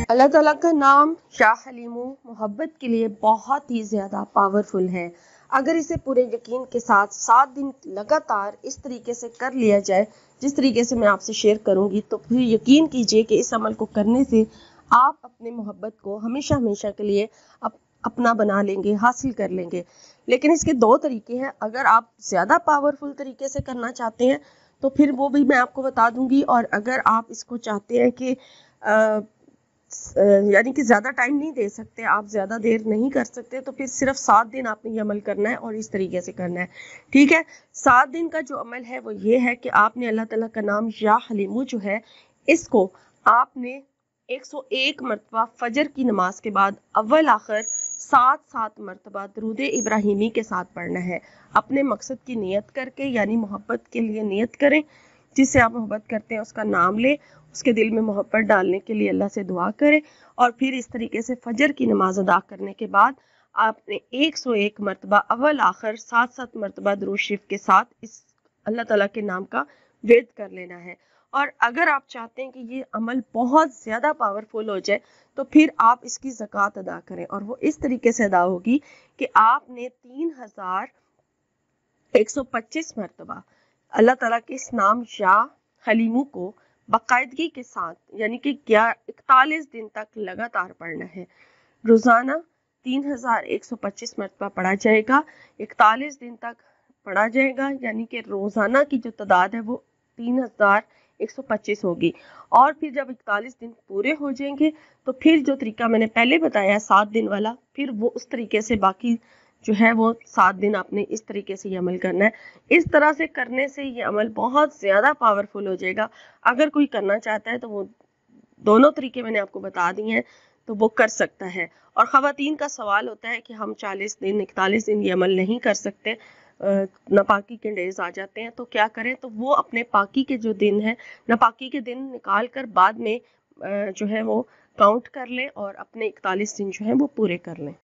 اللہ تعالیٰ کا نام یا حلیمو محبت کے لیے بہت ہی زیادہ پاورفل ہے۔ اگر اسے پورے یقین کے ساتھ 7 دن لگاتار اس طریقے سے کر لیا جائے جس طریقے سے میں آپ سے شیئر کروں گی، تو پھر یقین کیجئے کہ اس عمل کو کرنے سے آپ اپنے محبت کو ہمیشہ ہمیشہ کے لیے اپنا بنا لیں گے، حاصل کر لیں گے۔ لیکن اس کے 2 طریقے ہیں۔ اگر آپ زیادہ پاورفل طریقے سے کرنا چاہتے ہیں تو پھر وہ بھی میں آپ کو بتا دوں گی، اور اگر آپ اس کو چاہتے ہیں کہ یعنی کہ زیادہ ٹائم نہیں دے سکتے، آپ زیادہ دیر نہیں کر سکتے، تو پھر صرف 7 دن آپ نے یہ عمل کرنا ہے اور اس طریقے سے کرنا ہے، ٹھیک ہے۔ 7 دن کا جو عمل ہے وہ یہ ہے کہ آپ نے اللہ تعالیٰ کا نام یا حلیمو جو ہے اس کو آپ نے 101 مرتبہ فجر کی نماز کے بعد اول آخر 7 مرتبہ درود ابراہیمی کے ساتھ پڑھنا ہے، اپنے مقصد کی نیت کر کے، یعنی محبت کے لیے نیت کریں، جس سے آپ محبت کرتے ہیں اس کا نام لیں، اس کے دل میں محبت ڈالنے کے لیے اللہ سے دعا کریں، اور پھر اس طریقے سے فجر کی نماز ادا کرنے کے بعد آپ نے 101 مرتبہ اول آخر 7 مرتبہ درود شریف کے ساتھ اس اللہ تعالیٰ کے نام کا ورد کر لینا ہے۔ اور اگر آپ چاہتے ہیں کہ یہ عمل بہت زیادہ پاورفل ہو جائے تو پھر آپ اس کی زکوٰۃ ادا کریں، اور وہ اس طریقے سے ادا ہوگی کہ آپ نے 3125 مرتبہ اللہ تعالیٰ کے اس نام یا حلیمو کو باقاعدگی کے ساتھ، یعنی کہ 41 دن تک لگاتار پڑھنا ہے۔ روزانہ 3125 مرتبہ پڑھا جائے گا، 41 دن تک پڑھا جائے گا، یعنی کہ روزانہ کی جو تعداد ہے وہ 3125 ہوگی۔ اور پھر جب 41 دن پورے ہو جائیں گے تو پھر جو طریقہ میں نے پہلے بتایا 7 دن والا، پھر وہ اس طریقے سے باقی جو ہے وہ 7 دن آپ نے اس طریقے سے یہ عمل کرنا ہے۔ اس طرح سے کرنے سے یہ عمل بہت زیادہ پاورفل ہو جائے گا۔ اگر کوئی کرنا چاہتا ہے تو وہ دونوں طریقے میں نے آپ کو بتا دی ہیں تو وہ کر سکتا ہے۔ اور خواتین کا سوال ہوتا ہے کہ ہم 40 دن 41 دن یہ عمل نہیں کر سکتے، ناپاکی کے ڈیز آ جاتے ہیں، تو کیا کریں؟ تو وہ اپنے پاکی کے جو دن ہیں، ناپاکی کے دن نکال کر بعد میں جو ہے وہ کاؤنٹ کر لیں اور اپنے 41 دن جو ہیں وہ پورے کر لیں۔